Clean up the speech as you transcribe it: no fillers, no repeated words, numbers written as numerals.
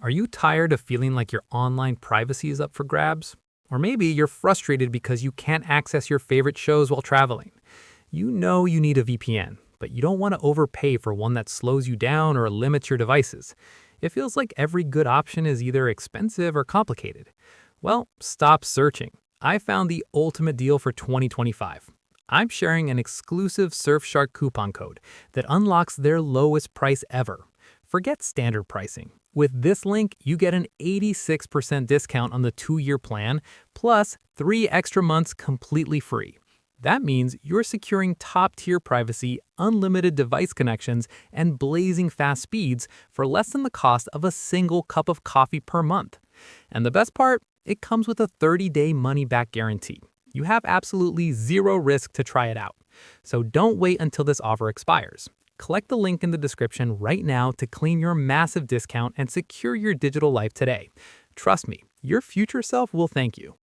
Are you tired of feeling like your online privacy is up for grabs? Or maybe you're frustrated because you can't access your favorite shows while traveling. You know you need a VPN, but you don't want to overpay for one that slows you down or limits your devices. It feels like every good option is either expensive or complicated. Well, stop searching. I found the ultimate deal for 2025. I'm sharing an exclusive Surfshark coupon code that unlocks their lowest price ever. Forget standard pricing. With this link, you get an 86% discount on the 2-year plan, plus 3 extra months completely free. That means you're securing top-tier privacy, unlimited device connections, and blazing fast speeds for less than the cost of a single cup of coffee per month. And the best part? It comes with a 30-day money-back guarantee. You have absolutely zero risk to try it out. So don't wait until this offer expires. Click the link in the description right now to claim your massive discount and secure your digital life today. Trust me, your future self will thank you.